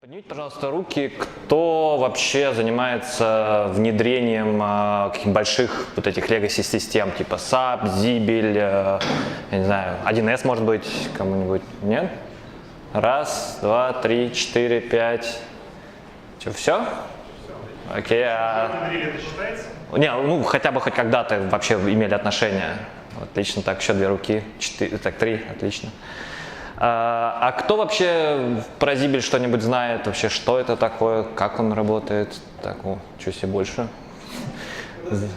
Поднимите, пожалуйста, руки, кто вообще занимается внедрением каких больших вот этих legacy-систем, типа SAP, Zibel, я не знаю, 1С, может быть, кому-нибудь? Нет? Раз, два, три, четыре, пять. Что, все? Окей, Это считается? Не, ну хотя бы хоть когда-то вообще имели отношение. Отлично, так, еще две руки, четыре, так, три, отлично. А кто вообще про Zibel что-нибудь знает? Вообще, что это такое, как он работает? Так, чуть себе больше. Больше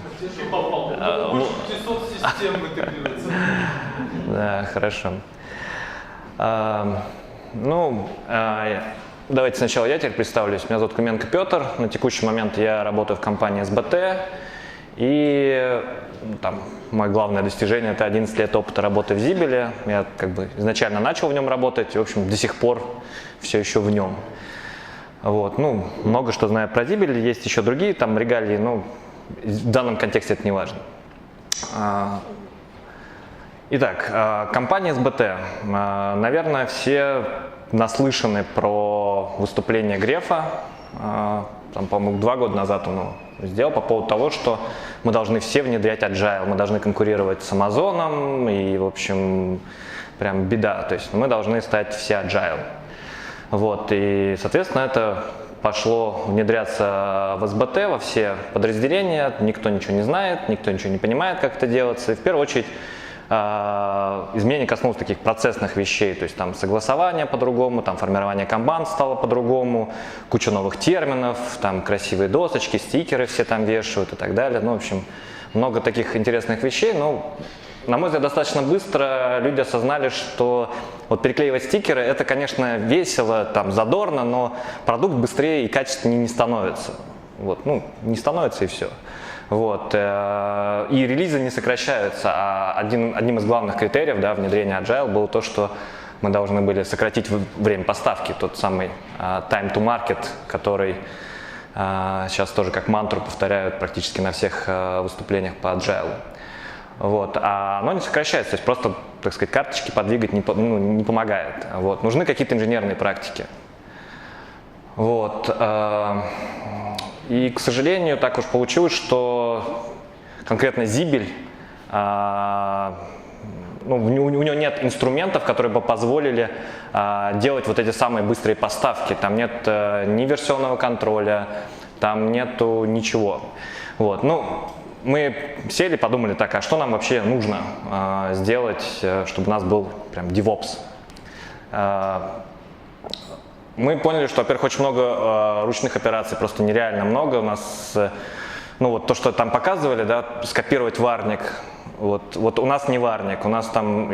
500 систем интегрируется. Да, хорошо. Давайте сначала я теперь представлюсь. Меня зовут Коменко Петр. На текущий момент я работаю в компании СБТ. И там мое главное достижение – это 11 лет опыта работы в Zibel. Я как бы изначально начал в нем работать, и, в общем, до сих пор все еще в нем. Вот. Ну, много что знаю про Zibel, есть еще другие там регалии, но в данном контексте это не важно. Итак, компания СБТ. Наверное, все наслышаны про выступление Грефа. Там, по-моему, 2 года назад он сделал по поводу того, что мы должны все внедрять Agile, мы должны конкурировать с Amazon, и, в общем, прям беда, то есть мы должны стать все Agile. Вот, и, соответственно, это пошло внедряться в СБТ, во все подразделения, никто ничего не знает, никто ничего не понимает, как это делается, и в первую очередь изменение коснулось таких процессных вещей, то есть там согласование по-другому, там формирование канбан стало по-другому, куча новых терминов, там красивые досочки, стикеры все там вешают и так далее. Ну, в общем, много таких интересных вещей, но, на мой взгляд, достаточно быстро люди осознали, что вот переклеивать стикеры, это, конечно, весело, там, задорно, но продукт быстрее и качественнее не становится. Вот, ну, не становится и все. Вот. И релизы не сокращаются, а одним из главных критериев, да, внедрения Agile было то, что мы должны были сократить время поставки, тот самый time to market, который сейчас тоже как мантру повторяют практически на всех выступлениях по Agile. Вот. А оно не сокращается, то есть просто, так сказать, карточки подвигать не помогает. Вот. Нужны какие-то инженерные практики. Вот. И, к сожалению, так уж получилось, что конкретно Zibel, у него нет инструментов, которые бы позволили делать вот эти самые быстрые поставки. Там нет ни версионного контроля, там нету ничего. Вот. Ну, мы сели, подумали, так, а что нам вообще нужно сделать, чтобы у нас был прям DevOps? Мы поняли, что, во-первых, очень много ручных операций, просто нереально много. У нас, ну вот то, что там показывали, да, скопировать варник. Вот у нас не варник, у нас там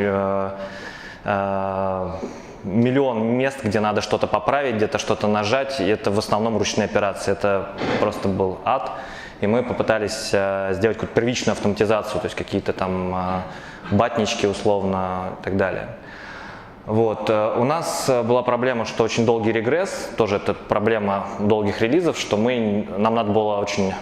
миллион мест, где надо что-то поправить, где-то что-то нажать, и это в основном ручные операции. Это просто был ад. И мы попытались сделать какую-то первичную автоматизацию, то есть какие-то там батнички условно и так далее. Вот. У нас была проблема, что очень долгий регресс, тоже это проблема долгих релизов, что нам надо было очень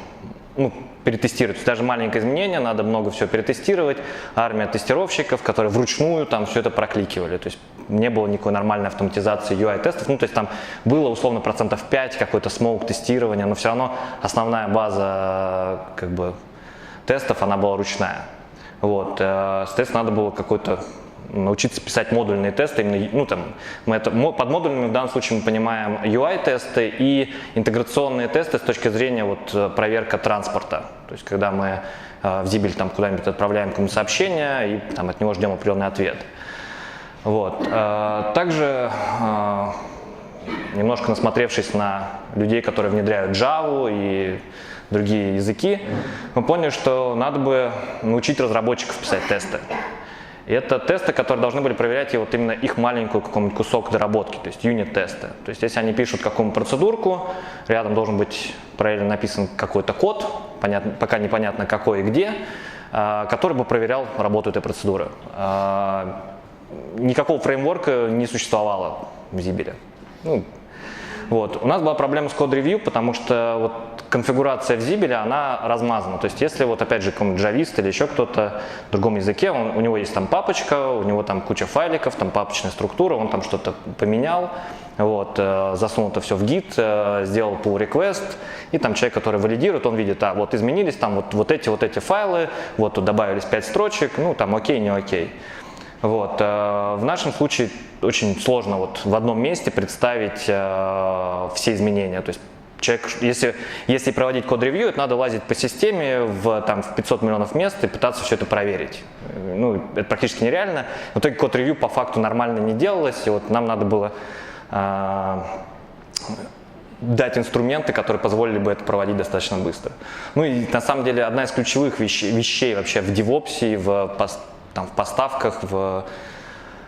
перетестировать. То есть даже маленькое изменение, надо много всего перетестировать. Армия тестировщиков, которые вручную там все это прокликивали. То есть не было никакой нормальной автоматизации UI-тестов. Ну, то есть там было условно 5% какой-то смоук тестирования, но все равно основная база как бы тестов, она была ручная. Вот. Соответственно, надо было какой-то научиться писать модульные тесты. Под модульными в данном случае мы понимаем UI-тесты и интеграционные тесты с точки зрения проверка транспорта. То есть когда мы в Zibel там куда-нибудь отправляем какое-нибудь сообщение и там, от него ждем определенный ответ. Вот. Также, немножко насмотревшись на людей, которые внедряют Java и другие языки, мы поняли, что надо бы научить разработчиков писать тесты. И это тесты, которые должны были проверять вот именно их маленькую какой-нибудь кусок доработки, то есть юнит-тесты. То есть если они пишут какую-нибудь процедурку, рядом должен быть параллельно написан какой-то код, пока непонятно какой и где, который бы проверял работу этой процедуры. Никакого фреймворка не существовало в Zibel. Вот. У нас была проблема с код-ревью, потому что вот конфигурация в Zibel, она размазана. То есть если вот опять же какой-нибудь джавист или еще кто-то в другом языке, у него есть там папочка, у него там куча файликов, там папочная структура, он там что-то поменял, вот, засунул это все в Git, сделал pull request, и там человек, который валидирует, он видит, вот изменились там вот эти файлы, вот тут добавились 5 строчек, ну там окей, не окей. Вот. В нашем случае очень сложно вот в одном месте представить все изменения. То есть человек, если проводить код-ревью, это надо лазить по системе в 500 миллионов мест и пытаться все это проверить. Ну, это практически нереально. В итоге код-ревью по факту нормально не делалось, и вот нам надо было дать инструменты, которые позволили бы это проводить достаточно быстро. Ну и на самом деле одна из ключевых вещей вообще в DevOps, в поставках,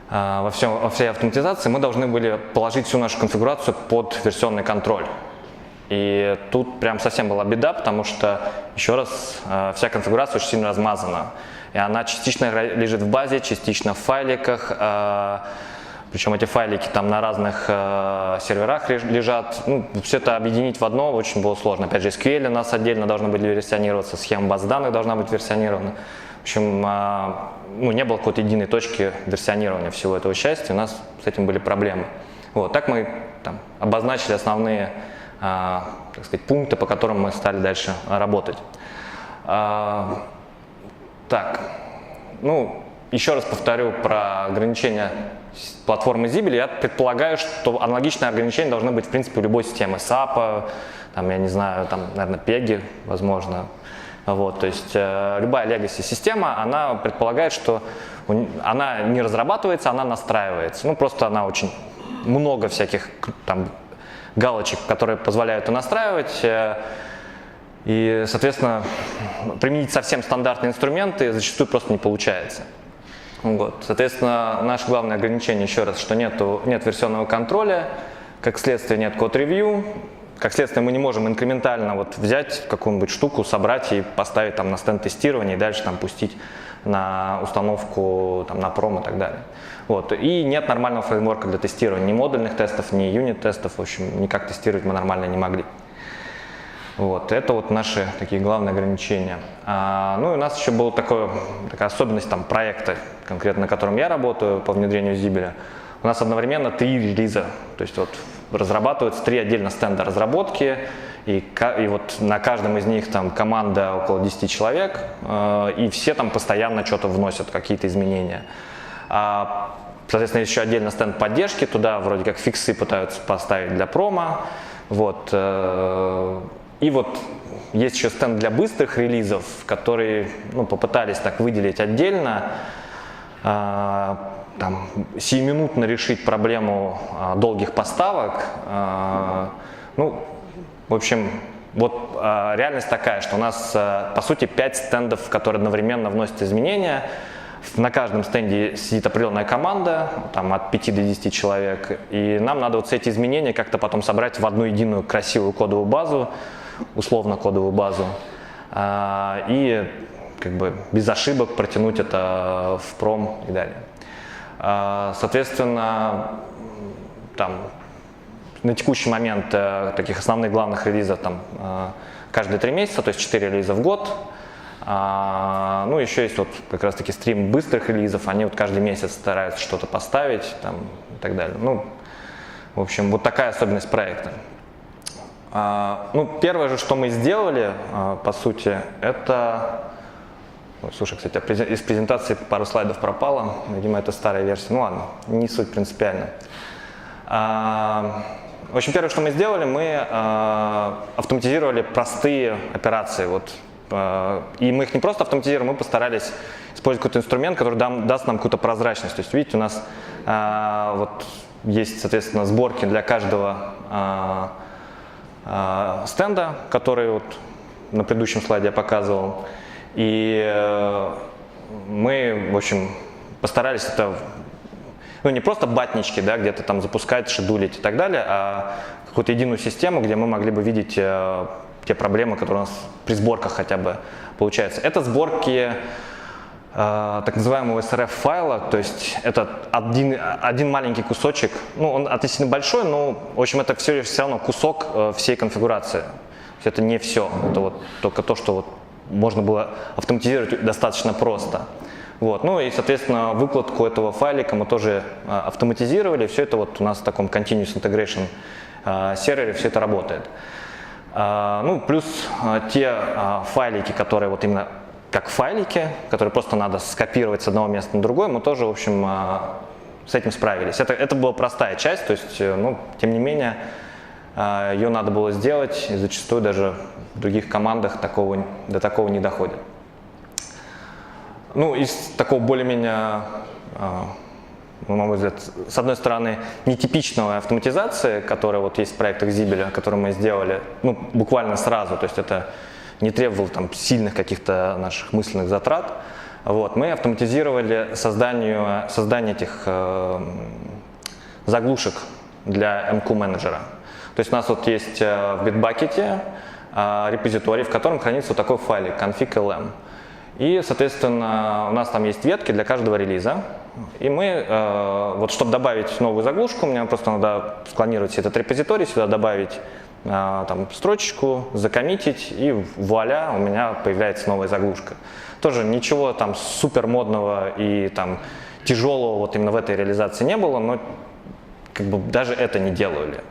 во всей автоматизации мы должны были положить всю нашу конфигурацию под версионный контроль. И тут прям совсем была беда, потому что, еще раз, вся конфигурация очень сильно размазана. И она частично лежит в базе, частично в файликах. Причем эти файлики там на разных серверах лежат. Ну, все это объединить в одно очень было сложно. Опять же, SQL у нас отдельно должно быть версионироваться, схема баз данных должна быть версионирована. В общем, не было какой-то единой точки версионирования всего этого счастья, у нас с этим были проблемы. Вот, так мы обозначили основные так сказать, пункты, по которым мы стали дальше работать. Так, еще раз повторю про ограничения платформы Zibel. Я предполагаю, что аналогичные ограничения должны быть в принципе у любой системы SAP, я не знаю, наверное, PEGI, возможно. Вот, то есть любая legacy система, она предполагает, что она не разрабатывается, она настраивается. Ну, просто она очень много всяких галочек, которые позволяют ее настраивать. И, соответственно, применить совсем стандартные инструменты зачастую просто не получается. Вот. Соответственно, наше главное ограничение, еще раз, что нет версионного контроля, как следствие нет код-ревью. Как следствие, мы не можем инкрементально взять какую-нибудь штуку, собрать и поставить на стенд тестирования и дальше пустить на установку на пром и так далее. Вот. И нет нормального фреймворка для тестирования, ни модульных тестов, ни юнит-тестов, в общем, никак тестировать мы нормально не могли. Вот. Это наши такие главные ограничения. Ну и у нас еще была такая особенность проекта, конкретно на котором я работаю по внедрению Zibel. У нас одновременно 3 релиза, то есть разрабатываются 3 отдельно стенда разработки, и на каждом из них команда около 10 человек, и все постоянно что-то вносят, какие-то изменения. Соответственно, есть еще отдельно стенд поддержки, туда вроде как фиксы пытаются поставить для промо. Вот. И есть еще стенд для быстрых релизов, которые попытались выделить отдельно, сиюминутно решить проблему долгих поставок. В общем, реальность такая, что у нас по сути 5 стендов, которые одновременно вносят изменения. На каждом стенде сидит определенная команда, от 5 до 10 человек, и нам надо все эти изменения как-то потом собрать в одну единую красивую кодовую базу, условно кодовую базу, и без ошибок протянуть это в пром и далее. Соответственно, на текущий момент таких основных главных релизов каждые 3 месяца, то есть 4 релиза в год. Еще есть как раз таки стрим быстрых релизов, они каждый месяц стараются что-то поставить и так далее. В общем, такая особенность проекта. Первое же, что мы сделали, по сути, это... Ой, слушай, кстати, из презентации пару слайдов пропало, видимо, это старая версия. Ну ладно, не суть принципиально. В общем, первое, что мы сделали, мы автоматизировали простые операции. И мы их не просто автоматизировали, мы постарались использовать какой-то инструмент, который даст нам какую-то прозрачность. То есть, видите, у нас есть, соответственно, сборки для каждого стенда, который на предыдущем слайде я показывал. И мы, в общем, постарались это, не просто батнички, где-то запускать, шедулить и так далее, а какую-то единую систему, где мы могли бы видеть те проблемы, которые у нас при сборках хотя бы получаются. Это сборки так называемого SRF файла, то есть это один маленький кусочек, ну он относительно большой, но в общем это все равно кусок всей конфигурации. То есть это не все, это вот только то, что вот можно было автоматизировать достаточно просто. Вот. Ну и, соответственно, выкладку этого файлика мы тоже автоматизировали, все это вот у нас в таком Continuous Integration сервере все это работает. Ну, плюс те файлики, которые вот именно как файлики, которые просто надо скопировать с одного места на другое, мы тоже, в общем, с этим справились. Это была простая часть, то есть, ну, тем не менее, ее надо было сделать, и зачастую даже в других командах до такого не доходит. Ну, из такого более-менее, на мой взгляд, с одной стороны, нетипичного автоматизации, которая вот есть в проектах Zibel, которую мы сделали, ну, буквально сразу, то есть это не требовало там сильных каких-то наших мысленных затрат. Вот. Мы автоматизировали создание этих заглушек для MQ-менеджера. То есть у нас вот есть в Bitbucket репозиторий, в котором хранится вот такой файлик config.lm. И, соответственно, у нас там есть ветки для каждого релиза. И мы, вот чтобы добавить новую заглушку, мне просто надо склонировать этот репозиторий, сюда добавить там строчечку, закоммитить, и вуаля, у меня появляется новая заглушка. Тоже ничего там супер модного и там тяжелого вот именно в этой реализации не было, но как бы даже это не делали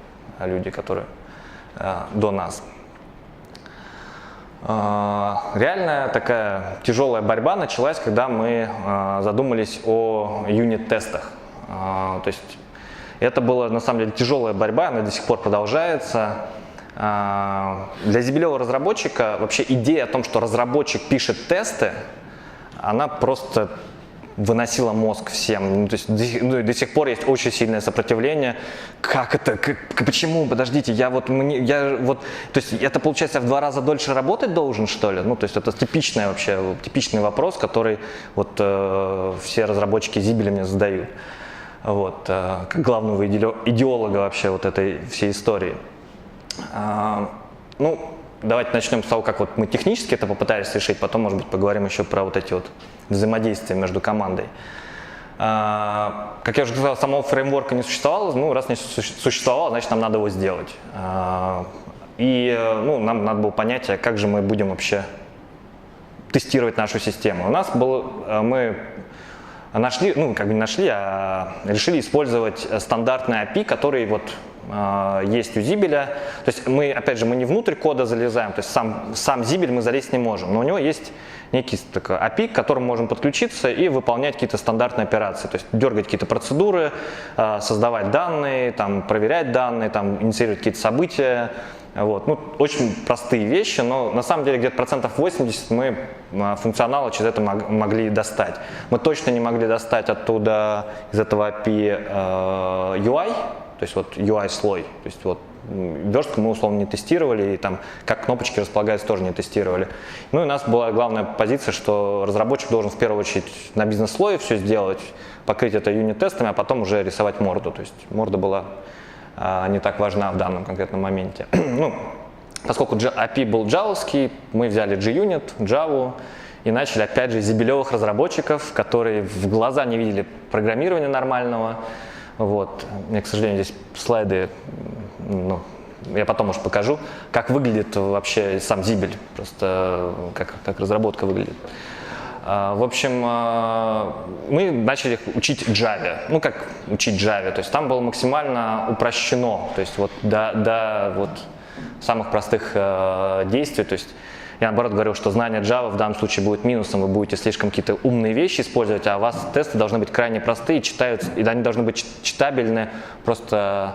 люди, которые до нас. Реальная такая тяжелая борьба началась, когда мы задумались о юнит-тестах. То есть это была на самом деле тяжелая борьба, она до сих пор продолжается. Для зибелевого разработчика вообще идея о том, что разработчик пишет тесты, она просто выносила мозг всем. Ну, то есть до сих пор есть очень сильное сопротивление. Как это? Почему? Подождите, то есть это получается в 2 раза дольше работать должен, что ли? Ну, то есть это типичный вопрос, который вот все разработчики Zibel мне задают. Вот, как главного идеолога вообще вот этой всей истории. Ну, давайте начнем с того, как вот мы технически это попытались решить, потом, может быть, поговорим еще про вот эти вот взаимодействия между командой. Как я уже сказал, самого фреймворка не существовало, ну, раз не существовало, значит, нам надо его сделать. И ну, нам надо было понять, как же мы будем вообще тестировать нашу систему. У нас было, мы нашли, ну, как бы не нашли, а решили использовать стандартный API, который вот есть у Zibel. То есть мы, опять же, мы не внутрь кода залезаем, то есть сам Zibel мы залезть не можем, но у него есть некий такой API, к которому можем подключиться и выполнять какие-то стандартные операции, то есть дергать какие-то процедуры, создавать данные, там, проверять данные, там, инициировать какие-то события. Вот. Ну, очень простые вещи, но на самом деле где-то 80% мы функционала через это могли достать. Мы точно не могли достать оттуда из этого API UI, то есть вот UI-слой, то есть вот верстку мы условно не тестировали, и там как кнопочки располагаются тоже не тестировали. Ну и у нас была главная позиция, что разработчик должен в первую очередь на бизнес-слое все сделать, покрыть это юнит-тестами, а потом уже рисовать морду. То есть морда была не так важна в данном конкретном моменте. Ну, поскольку API был джавовский, мы взяли JUnit, Java и начали опять же зибелевых разработчиков, которые в глаза не видели программирования нормального. Вот. Мне, к сожалению, здесь слайды, ну, я потом, может, покажу, как выглядит вообще сам Zibel, просто как разработка выглядит. В общем, мы начали учить Java. Ну, как учить Java, то есть там было максимально упрощено, то есть вот до вот самых простых действий, то есть я наоборот говорю, что знание Java в данном случае будет минусом, вы будете слишком какие-то умные вещи использовать, а у вас тесты должны быть крайне простые, читаются, и они должны быть читабельны просто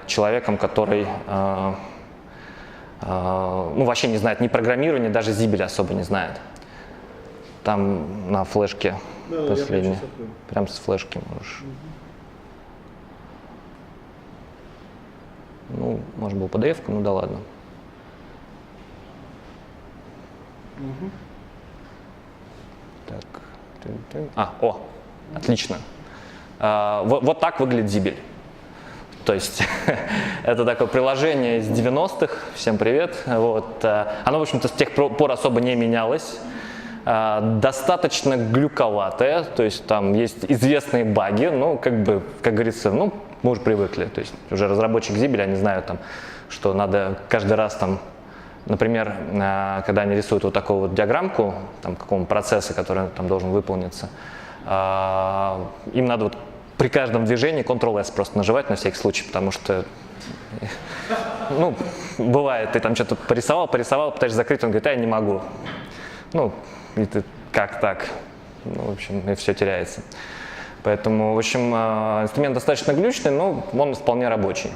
человеком, который ну, вообще не знает ни программирования, даже Zibel особо не знает. Там на флешке последний, прям с флешки можешь. Ну, может был PDF-ка, ну да ладно. Так. Отлично. Вот так выглядит Zibel. То есть это такое приложение из 90-х. Всем привет. Вот. Оно, в общем-то, с тех пор особо не менялось. достаточно глюковатая, то есть там есть известные баги, но как бы, как говорится, ну, мы уже привыкли, то есть уже разработчик Zibel, они знают там, что надо каждый раз там, например, когда они рисуют вот такую вот диаграммку, там какого-то процесса, который там должен выполниться, им надо вот при каждом движении Ctrl-S просто нажимать на всякий случай, потому что, ну, бывает, ты там что-то порисовал, пытаешься закрыть, он говорит, я не могу. Ну, и ты, как так? Ну, в общем, и все теряется. Поэтому, в общем, инструмент достаточно глючный, но он вполне рабочий.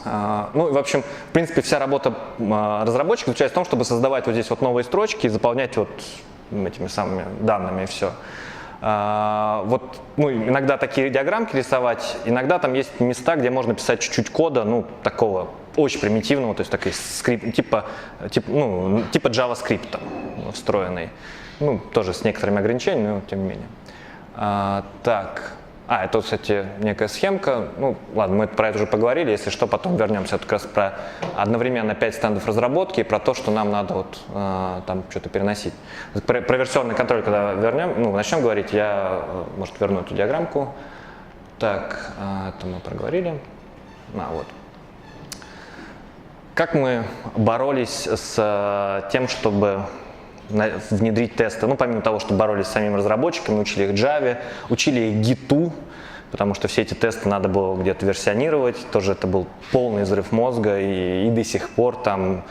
Ну и, в общем, в принципе, вся работа разработчика заключается в том, чтобы создавать вот здесь вот новые строчки и заполнять вот этими самыми данными и все. Вот, ну, иногда такие диаграммки рисовать, иногда там есть места, где можно писать чуть-чуть кода, ну, такого очень примитивного, то есть такой скрипт, типа JavaScript там, встроенный, ну, тоже с некоторыми ограничениями, но тем не менее. Это, кстати, некая схемка. Ну, ладно, мы про это уже поговорили. Если что, потом вернемся как раз про одновременно 5 стендов разработки и про то, что нам надо вот там что-то переносить. Про версионный контроль, когда начнем говорить, я, может, верну эту диаграммку. Так, это мы проговорили. Вот. Как мы боролись с тем, чтобы внедрить тесты. Ну, помимо того, что боролись с самими разработчиками, учили их Java, учили их Git, потому что все эти тесты надо было где-то версионировать. Тоже это был полный взрыв мозга, и до сих пор там,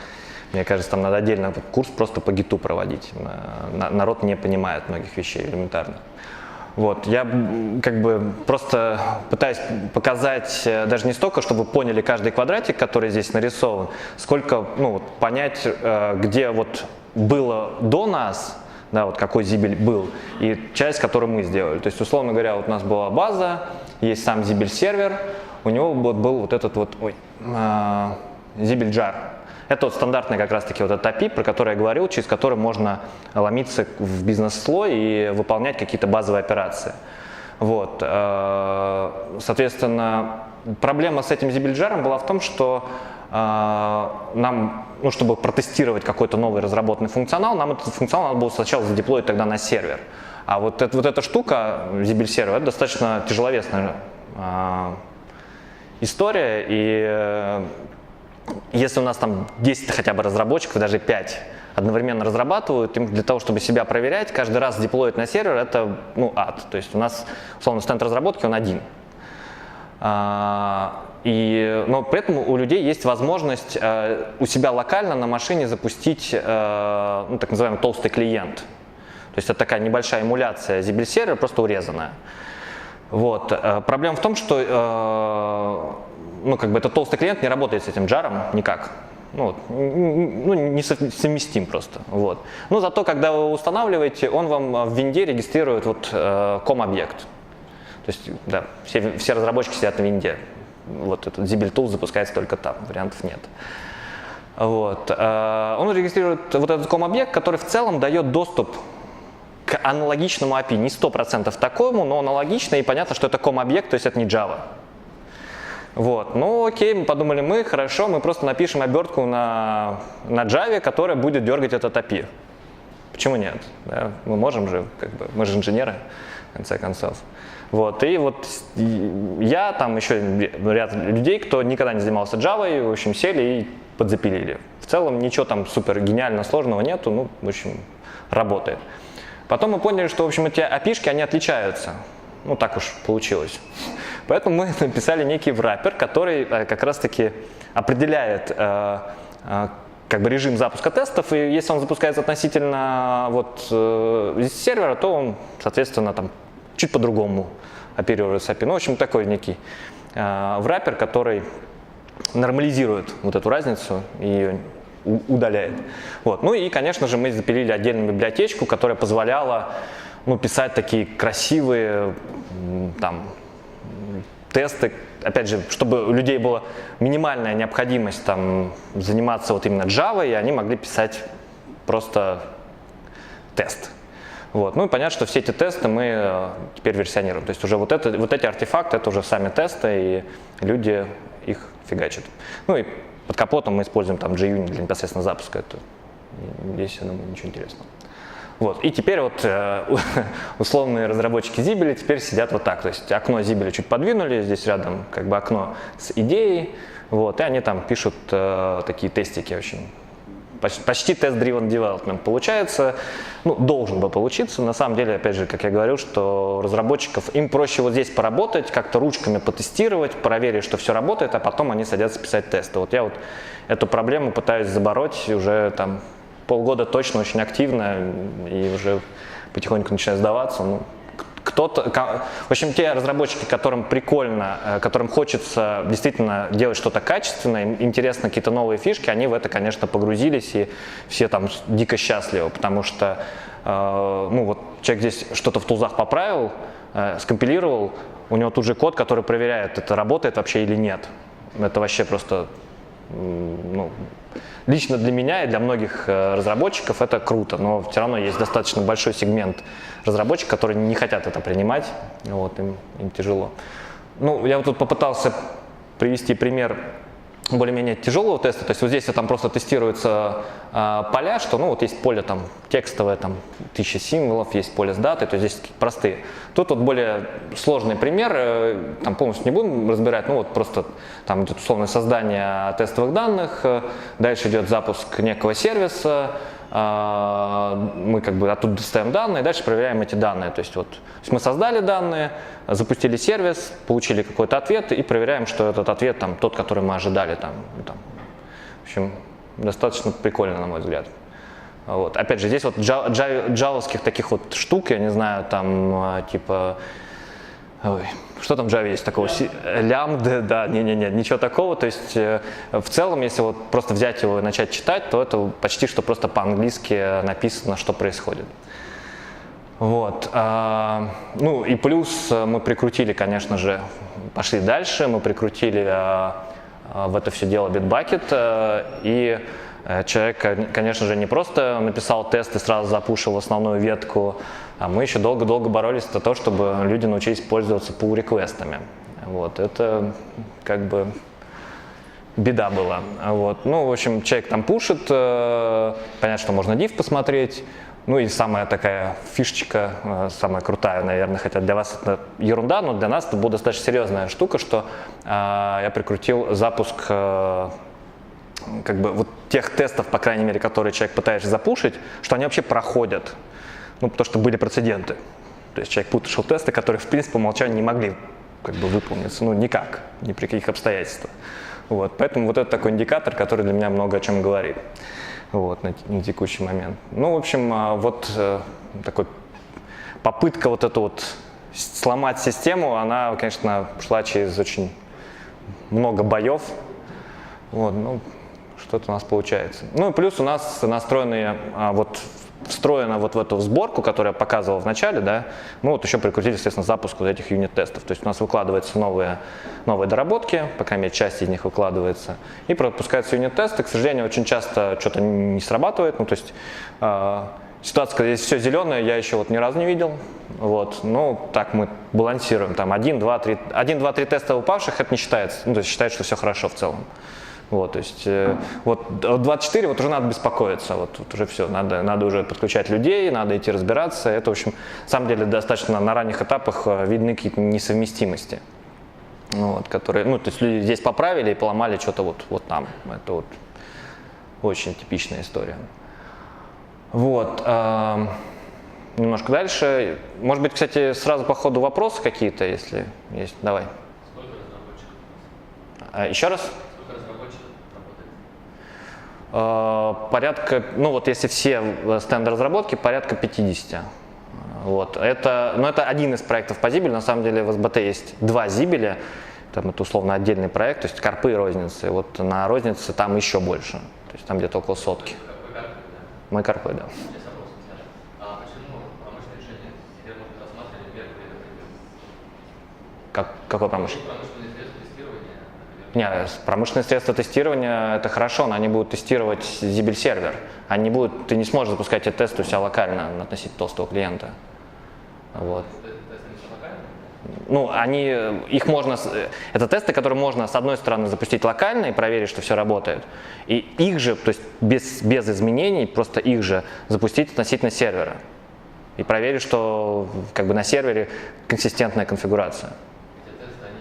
мне кажется, там надо отдельно курс просто по Git проводить. Народ не понимает многих вещей элементарно. Вот, я как бы просто пытаюсь показать даже не столько, чтобы вы поняли каждый квадратик, который здесь нарисован, сколько, ну, вот, понять, где вот было до нас, да, вот какой Zibel был, и часть, которую мы сделали. То есть, условно говоря, вот у нас была база, есть сам Zibel сервер, у него вот был вот этот вот Zibel Jar. Это вот стандартный как раз-таки вот этот API, про который я говорил, через который можно ломиться в бизнес-слой и выполнять какие-то базовые операции. Вот. Соответственно, проблема с этим Zibel Jar была в том, что нам, ну, чтобы протестировать какой-то новый разработанный функционал, нам этот функционал надо было сначала задеплоить тогда на сервер. А вот эта штука, Zibel сервер, это достаточно тяжеловесная история, и если у нас там 10 хотя бы разработчиков, даже 5 одновременно разрабатывают, им для того, чтобы себя проверять, каждый раз деплоить на сервер, это, ну, ад. То есть у нас, условно, стенд разработки, он один. Но при этом у людей есть возможность у себя локально на машине запустить ну, так называемый толстый клиент. То есть это такая небольшая эмуляция Zibel сервера, просто урезанная. Вот. Проблема в том, что ну, как бы этот толстый клиент не работает с этим джаром никак. Ну, не совместим просто. Вот. Но зато, когда вы устанавливаете, он вам в винде регистрирует вот COM-объект. То есть, да, все разработчики сидят на винде. Вот этот Zibel Tools запускается только там, вариантов нет. Вот. Он регистрирует вот этот COM-объект, который в целом дает доступ к аналогичному API. Не 100% такому, но аналогично, и понятно, что это COM-объект, то есть это не Java. Вот. Ну окей, мы подумали, хорошо, мы просто напишем обертку на Java, которая будет дергать этот API. Почему нет? Да? Мы можем же, как бы, мы же инженеры, в конце концов. Вот. И вот я, там еще ряд людей, кто никогда не занимался Java, в общем, сели и подзапилили. В целом ничего там супер гениально сложного нету, ну, в общем, работает. Потом мы поняли, что, в общем, эти API-шки, они отличаются. Ну, так уж получилось. Поэтому мы написали некий wrapper, который как раз-таки определяет как бы режим запуска тестов, и если он запускается относительно вот, сервера, то он, соответственно, там чуть по-другому оперирует с API. Ну, в общем, такой некий wrapper, который нормализирует вот эту разницу и удаляет. Вот. Ну и, конечно же, мы запилили отдельную библиотечку, которая позволяла, ну, писать такие красивые там тесты, опять же, чтобы у людей была минимальная необходимость там заниматься вот именно Java, и они могли писать просто тест. Вот. Ну и понятно, что все эти тесты мы теперь версионируем. То есть уже вот эти артефакты, это уже сами тесты, и люди их фигачат. Ну и под капотом мы используем там JUnit для непосредственно запуска. Это здесь, я думаю, ничего интересного. Вот. И теперь вот условные разработчики Zibel теперь сидят вот так. То есть окно Zibel чуть подвинули, здесь рядом как бы окно с идеей, вот, и они там пишут такие тестики очень. Почти тест-driven development получается, ну, должен бы получиться. На самом деле, опять же, как я говорил, что разработчиков, им проще вот здесь поработать, как-то ручками потестировать, проверить, что все работает, а потом они садятся писать тесты. Вот я вот эту проблему пытаюсь забороть уже там полгода точно, очень активно, и уже потихоньку начинаю сдаваться. Ну, в общем, те разработчики, которым прикольно, которым хочется действительно делать что-то качественное, им интересны какие-то новые фишки, они в это, конечно, погрузились, и все там дико счастливы, потому что, ну вот, человек здесь что-то в тулзах поправил, скомпилировал, у него тут же код, который проверяет, это работает вообще или нет. Это вообще просто, ну, лично для меня и для многих разработчиков это круто, но все равно есть достаточно большой сегмент разработчиков, которые не хотят это принимать, вот, им тяжело. Ну, я вот тут попытался привести пример более-менее тяжелого теста, то есть вот здесь там просто тестируются поля, что, ну, вот есть поле там текстовое, там 1000 символов, есть поле с датой, то есть здесь простые. Тут вот более сложный пример, там полностью не будем разбирать, ну вот просто там идет условное создание тестовых данных, дальше идет запуск некого сервиса, мы как бы оттуда достаем данные, дальше проверяем эти данные. То есть вот мы создали данные, запустили сервис, получили какой-то ответ и проверяем, что этот ответ там тот, который мы ожидали. Там. В общем, достаточно прикольно, на мой взгляд. Вот. Опять же, здесь вот джавовских таких вот штук, я не знаю, там типа... Ой, что там в Java есть такого? Лямбда, да, ничего такого. То есть в целом, если вот просто взять его и начать читать, то это почти что просто по-английски написано, что происходит. Вот. Ну и плюс мы прикрутили, конечно же, пошли дальше, мы прикрутили в это все дело Bitbucket, и человек, конечно же, не просто написал тест и сразу запушил основную ветку, а мы еще долго-долго боролись за то, чтобы люди научились пользоваться pull-реквестами. Вот, это как бы беда была. Вот. Ну, в общем, человек там пушит, понятно, что можно div посмотреть. Ну и самая такая фишечка, самая крутая, наверное, хотя для вас это ерунда, но для нас это была достаточно серьезная штука, что я прикрутил запуск как бы вот тех тестов, по крайней мере, которые человек пытается запушить, что они вообще проходят. Ну, потому что были прецеденты. То есть человек пушил тесты, которые, в принципе, по умолчанию не могли как бы выполниться, ну, никак, ни при каких обстоятельствах. Вот. Поэтому вот это такой индикатор, который для меня много о чем говорит. Вот, на текущий момент. Ну, в общем, вот такой попытка вот эту вот сломать систему, она, конечно, шла через очень много боев. Вот, ну, что-то у нас получается. Ну и плюс у нас настроенные, вот встроено вот в эту сборку, которую я показывал в начале, да, мы вот еще прикрутили, естественно, запуск вот этих юнит-тестов. То есть у нас выкладываются новые доработки, по крайней мере, часть из них выкладывается, и пропускаются юнит-тесты. К сожалению, очень часто что-то не срабатывает, ну, то есть ситуация, когда здесь все зеленое, я еще вот ни разу не видел. Вот, ну, так мы балансируем, там 1, 2, 3 теста упавших, это не считается, ну, то есть считается, что все хорошо в целом. Вот, то есть вот 24 вот уже надо беспокоиться, вот уже все, надо уже подключать людей, надо идти разбираться. Это, в общем, на самом деле достаточно на ранних этапах видны какие-то несовместимости, вот, которые, ну, то есть люди здесь поправили и поломали что-то вот там. Это вот очень типичная история. Вот, немножко дальше. Может быть, кстати, сразу по ходу вопросы какие-то, если есть. Давай. Сколько разработчиков? Еще раз? Порядка, ну вот если все стенды разработки, порядка 50. Вот. Но это один из проектов по Zibel. На самом деле в SBT есть 2 Zibel, там это условно отдельный проект, то есть карпы и розницы. Вот на рознице там еще больше, то есть там где-то около 100. Мы карпы, да. Какое промышленное? Нет, промышленные средства тестирования это хорошо, но они будут тестировать Zibel сервер. Ты не сможешь запускать эти тесты у себя локально относительно толстого клиента. Вот. Ну, это тесты, которые можно с одной стороны запустить локально и проверить, что все работает. И их же, то есть без изменений, просто их же запустить относительно сервера. и проверить, что как бы на сервере консистентная конфигурация. Эти тесты, они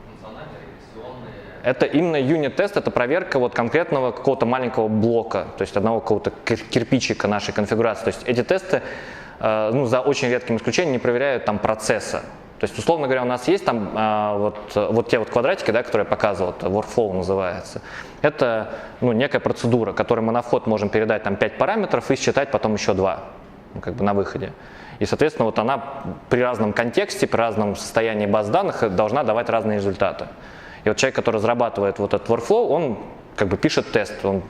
функциональные, регрессионные. Это именно юнит-тест, это проверка вот конкретного какого-то маленького блока, то есть одного какого-то кирпичика нашей конфигурации. То есть эти тесты, ну, за очень редким исключением, не проверяют там процесса. То есть, условно говоря, у нас есть там вот те вот квадратики, да, которые я показывал, это workflow называется. Это, ну, некая процедура, которой мы на вход можем передать там 5 параметров и считать потом еще 2, ну, как бы на выходе. И, соответственно, вот она при разном контексте, при разном состоянии баз данных должна давать разные результаты. И вот человек, который разрабатывает вот этот workflow, он как бы пишет тест, он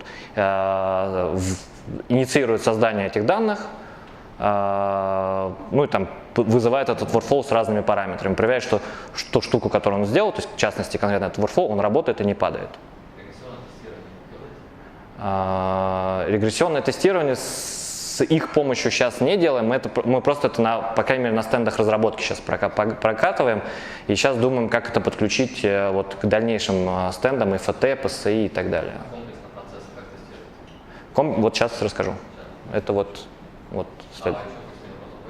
инициирует создание этих данных, ну и там вызывает этот workflow с разными параметрами, проверяет, что ту штуку, которую он сделал, то есть в частности конкретно этот workflow, он работает и не падает. Регрессионное тестирование с их помощью сейчас не делаем, мы просто это, по крайней мере, на стендах разработки сейчас прокатываем, и сейчас думаем, как это подключить вот к дальнейшим стендам, FAT, PSI и так далее. Комплексно процессы как тестируют? Вот сейчас расскажу. Это вот Вы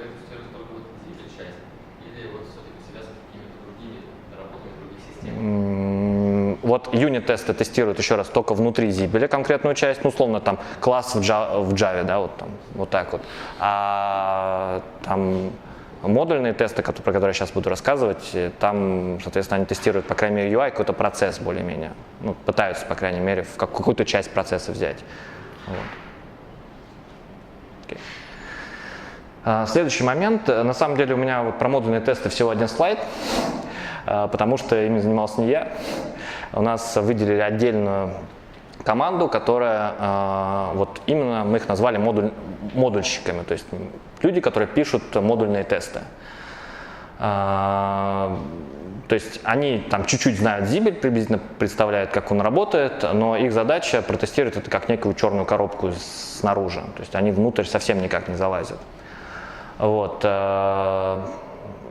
тестируете только вот Zibel часть, или вот все-таки связаны с какими-то другими наработками других систем? Вот юнит-тесты тестируют еще раз только внутри Zibel конкретную часть, ну, условно, там класс в Java, да, вот, там, вот так вот. А там модульные тесты, про которые я сейчас буду рассказывать, там, соответственно, они тестируют, по крайней мере, UI, какой-то процесс более-менее. Ну, пытаются, по крайней мере, в какую-то часть процесса взять. Вот. Okay. Следующий момент. На самом деле у меня вот про модульные тесты всего один слайд, потому что ими занимался не я. У нас выделили отдельную команду, которая, вот именно мы их назвали модульщиками, то есть люди, которые пишут модульные тесты. То есть они там чуть-чуть знают Zibel, приблизительно представляют, как он работает, но их задача протестировать это как некую черную коробку снаружи, то есть они внутрь совсем никак не залазят. Вот.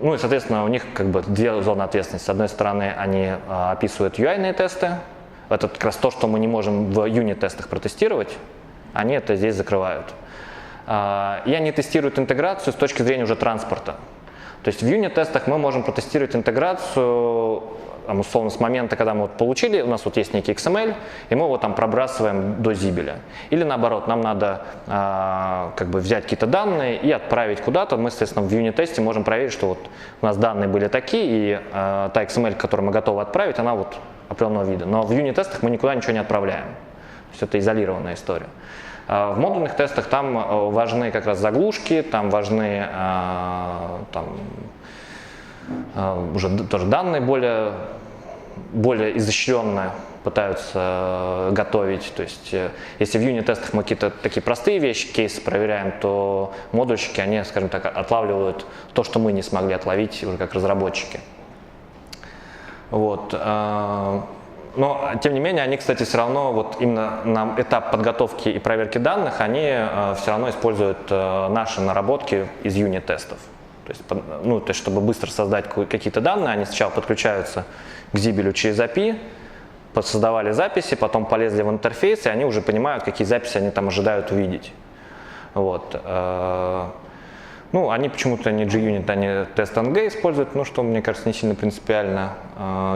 Ну и, соответственно, у них как бы две зоны ответственности. С одной стороны, они описывают UI-ные тесты. Это как раз то, что мы не можем в юнит-тестах протестировать. Они это здесь закрывают. И они тестируют интеграцию с точки зрения уже транспорта. То есть в юнит-тестах мы можем протестировать интеграцию, условно, с момента, когда мы вот получили, у нас вот есть некий XML, и мы его там пробрасываем до Zibel. Или наоборот, нам надо как бы взять какие-то данные и отправить куда-то. Мы, соответственно, в юнит-тесте можем проверить, что вот у нас данные были такие, и та XML, которую мы готовы отправить, она вот определенного вида. Но в юнит-тестах мы никуда ничего не отправляем. То есть это изолированная история. В модульных тестах там важны как раз заглушки, там важны уже тоже данные более изощренно пытаются готовить. То есть если в юнит-тестах мы какие-то такие простые вещи, кейсы проверяем, то модульщики, они, скажем так, отлавливают то, что мы не смогли отловить уже как разработчики. Вот. Но, тем не менее, они, кстати, все равно, вот именно на этап подготовки и проверки данных, они все равно используют наши наработки из юнит-тестов. То есть, чтобы быстро создать какие-то данные, они сначала подключаются к Zibel через API, создавали записи, потом полезли в интерфейс, и они уже понимают, какие записи они там ожидают увидеть. Вот. Ну, они почему-то не JUnit, они TestNG используют, ну, что, мне кажется, не сильно принципиально.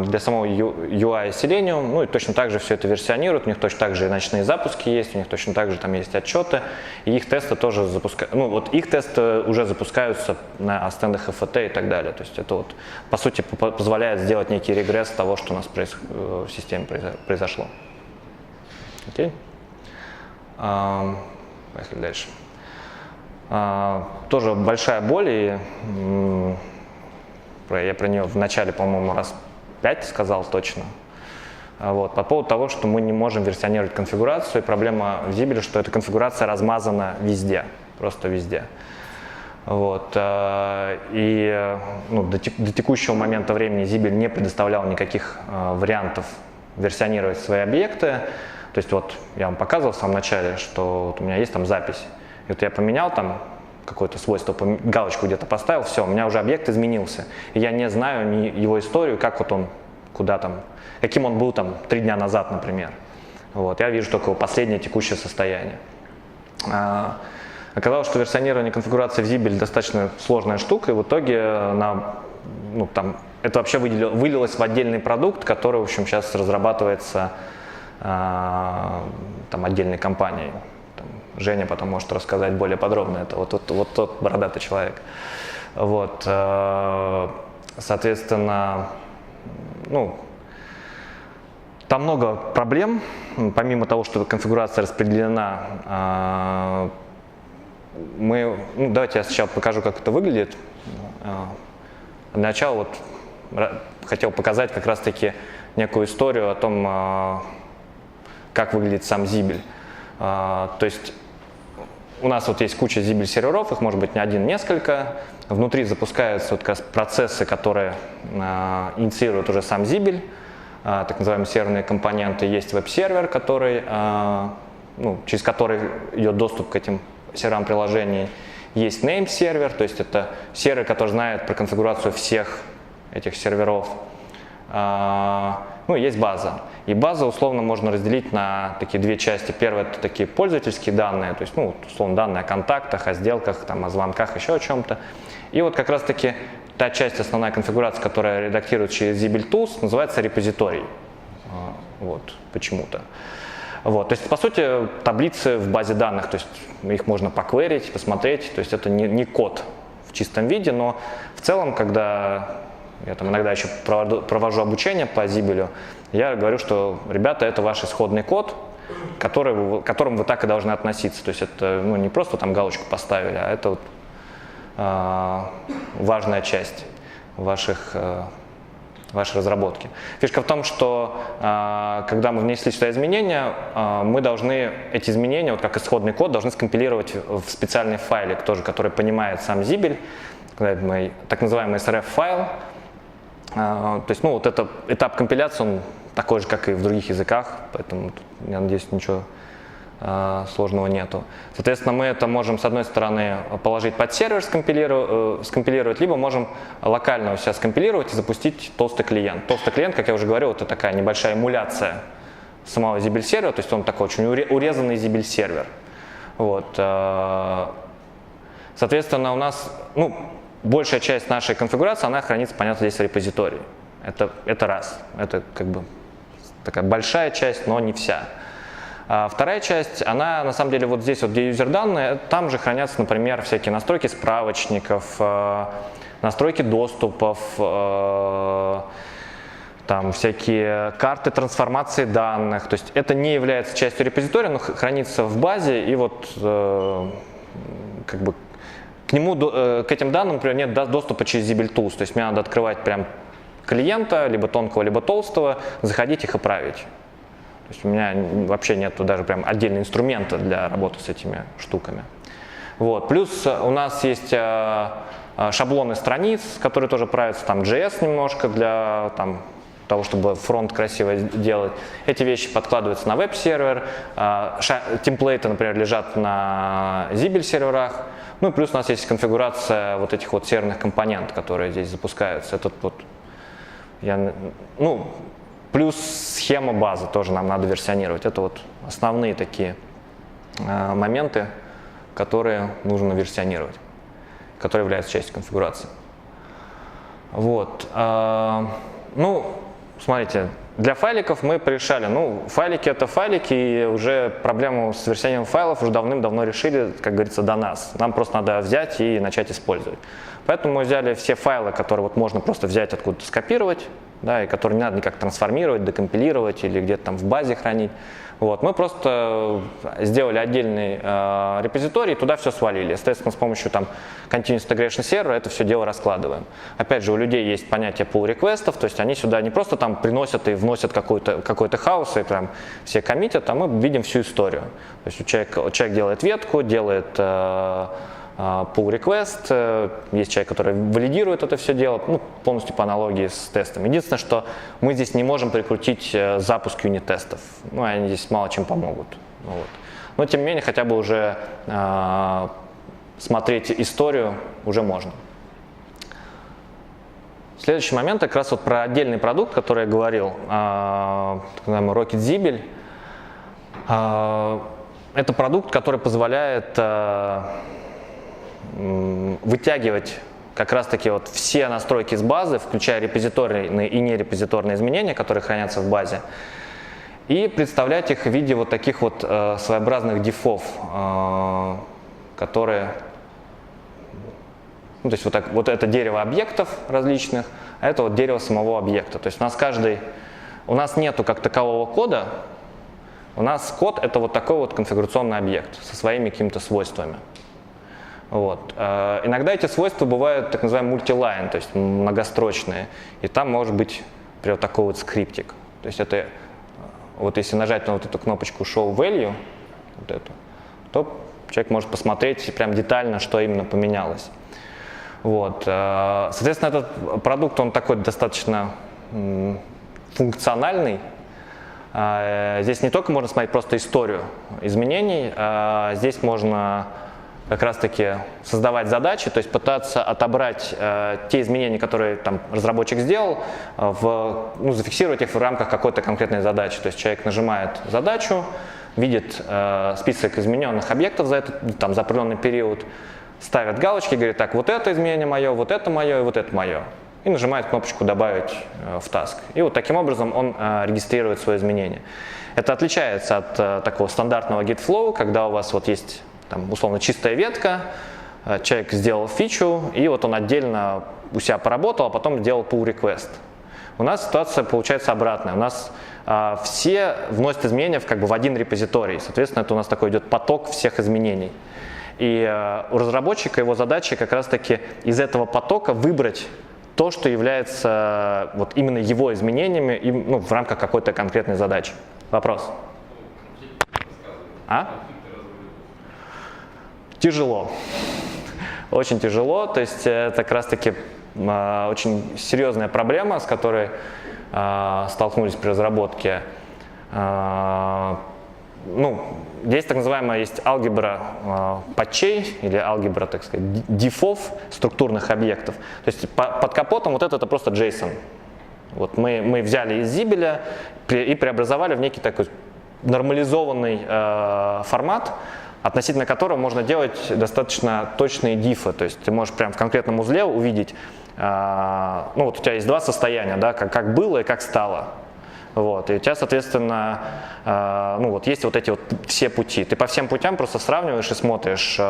Для самого UI Selenium, ну, и точно так же все это версионируют, у них точно так же и ночные запуски есть, у них точно так же там есть отчеты, и их тесты тоже запускают, ну, вот их тесты уже запускаются на стендах FAT и так далее. То есть это вот, по сути, позволяет сделать некий регресс того, что у нас в системе произошло. Окей? Поехали дальше. Тоже большая боль, и я про нее в начале, по-моему, раз 5 сказал точно. Вот, по поводу того, что мы не можем версионировать конфигурацию, и проблема в Zibel, что эта конфигурация размазана везде, просто везде. Вот, и до текущего момента времени Zibel не предоставлял никаких вариантов версионировать свои объекты. То есть вот я вам показывал в самом начале, что вот у меня есть там запись. И вот я поменял там какое-то свойство, галочку где-то поставил, все, у меня уже объект изменился. И я не знаю ни его историю, как вот он, куда там, каким он был там 3 дня назад, например. Вот, я вижу только его последнее текущее состояние. Оказалось, что версионирование конфигурации в Zibel достаточно сложная штука, и в итоге это вообще вылилось в отдельный продукт, который, в общем, сейчас разрабатывается отдельной компанией. Женя потом может рассказать более подробно, это вот тот бородатый человек. Вот, соответственно, там много проблем, помимо того, что конфигурация распределена. Давайте я сначала покажу, как это выглядит. Для начала хотел показать как раз-таки некую историю о том, как выглядит сам Zibel. То есть у нас есть куча Zibel серверов, их может быть не один, несколько. Внутри запускаются как раз процессы, которые инициируют уже сам Zibel. Так называемые серверные компоненты. Есть веб-сервер, через который идет доступ к этим серверам приложений. Есть name-сервер, то есть это сервер, который знает про конфигурацию всех этих серверов. Есть база. И базу условно можно разделить на такие две части. Первое — это такие пользовательские данные, то есть условно данные о контактах, о сделках, о звонках, еще о чем-то. И вот как раз-таки та часть, основная конфигурация, которая редактируется через Zibel Tools, называется репозиторий. Почему-то. То есть, по сути, таблицы в базе данных, то есть их можно покверить, посмотреть, то есть это не код в чистом виде, но в целом, когда я иногда еще провожу обучение по Zibel, я говорю, что, ребята, это ваш исходный код, к которому вы так и должны относиться. То есть это не просто галочку поставили, а это важная часть вашей разработки. Фишка в том, что когда мы внесли сюда изменения, мы должны эти изменения, как исходный код, должны скомпилировать в специальный файлик, тоже, который понимает сам Zibel, так называемый SRF-файл. То есть, это этап компиляции, он такой же, как и в других языках, поэтому, я надеюсь, ничего сложного нету. Соответственно, мы это можем, с одной стороны, положить под сервер, скомпилировать, либо можем локально у себя скомпилировать и запустить толстый клиент. Толстый клиент, как я уже говорил, это такая небольшая эмуляция самого Zibel сервера, то есть он такой очень урезанный Zibel сервер. Соответственно, у нас, большая часть нашей конфигурации, она хранится, понятно, здесь в репозитории. Это раз. Это такая большая часть, но не вся. Вторая часть, она на самом деле здесь, где юзер-данные, там же хранятся, например, всякие настройки справочников, настройки доступов, всякие карты трансформации данных. То есть это не является частью репозитория, но хранится в базе, и к этим данным, например, нет доступа через Zibel Tools. То есть мне надо открывать прям клиента, либо тонкого, либо толстого, заходить их и править. То есть у меня вообще нет даже прям отдельного инструмента для работы с этими штуками. Плюс у нас есть шаблоны страниц, которые тоже правятся, JS немножко для того, чтобы фронт красиво делать. Эти вещи подкладываются на веб-сервер, темплейты, например, лежат на Zibel серверах. Плюс у нас есть конфигурация этих серверных компонентов, которые здесь запускаются. Плюс схема базы тоже нам надо версионировать. Это основные такие моменты, которые нужно версионировать, которые являются частью конфигурации. Смотрите, для файликов мы порешали. Файлики — это файлики, и уже проблему с версионированием файлов уже давным-давно решили, как говорится, до нас. Нам просто надо взять и начать использовать. Поэтому мы взяли все файлы, которые можно просто взять откуда-то, скопировать, и которые не надо никак трансформировать, декомпилировать или где-то в базе хранить. Мы просто сделали отдельный репозиторий, туда все свалили. Естественно, с помощью Continuous Integration сервера это все дело раскладываем. Опять же, у людей есть понятие pull реквестов, то есть они сюда не просто приносят и вносят какой-то хаос и все коммитят, а мы видим всю историю. То есть человек делает ветку, делает pull request, есть человек, который валидирует это все дело, полностью по аналогии с тестом. Единственное, что мы здесь не можем прикрутить запуск юнит-тестов, они здесь мало чем помогут. Но тем не менее, хотя бы уже смотреть историю уже можно. Следующий момент как раз про отдельный продукт, который я говорил, так называемый Rocket Zibel. это продукт, который позволяет вытягивать как раз-таки вот все настройки с базы, включая репозиторные и нерепозиторные изменения, которые хранятся в базе, и представлять их в виде вот таких вот своеобразных диффов, которые, ну, то есть вот это дерево объектов различных, а это вот дерево самого объекта. То есть у нас нету как такового кода, у нас код это вот такой вот конфигурационный объект со своими какими-то свойствами. Вот. Иногда эти свойства бывают так называемые мультилайн, то есть многострочные, и там может быть, например, такой вот скриптик. То есть это, вот если нажать на вот эту кнопочку Show Value, вот эту, то человек может посмотреть прям детально, что именно поменялось. Вот. Соответственно, этот продукт, он такой достаточно функциональный. Здесь не только можно смотреть просто историю изменений, здесь можно как раз-таки создавать задачи, то есть пытаться отобрать те изменения, которые там разработчик сделал, зафиксировать их в рамках какой-то конкретной задачи. То есть человек нажимает задачу, видит список измененных объектов за определенный период, ставит галочки, говорит, так, вот это изменение мое, вот это мое и вот это мое. И нажимает кнопочку «Добавить в task». И вот таким образом он регистрирует свое изменение. Это отличается от такого стандартного git flow, когда у вас вот есть там, условно чистая ветка, человек сделал фичу, и вот он отдельно у себя поработал, а потом сделал pull request. У нас ситуация получается обратная. У нас все вносят изменения в один репозиторий. Соответственно, это у нас такой идет поток всех изменений. И у разработчика его задача как раз-таки из этого потока выбрать то, что является вот именно его изменениями в рамках какой-то конкретной задачи. Вопрос? Тяжело. Очень тяжело. То есть это как раз-таки очень серьезная проблема, с которой столкнулись при разработке. Здесь так называемая есть алгебра патчей или алгебра, так сказать, диффов структурных объектов. То есть под капотом вот это просто JSON. Вот мы взяли из Zibel и преобразовали в некий такой нормализованный формат, относительно которого можно делать достаточно точные диффы. То есть ты можешь прямо в конкретном узле увидеть, у тебя есть два состояния, да, как было и как стало. Вот, и у тебя, соответственно, есть вот эти вот все пути. Ты по всем путям просто сравниваешь и смотришь,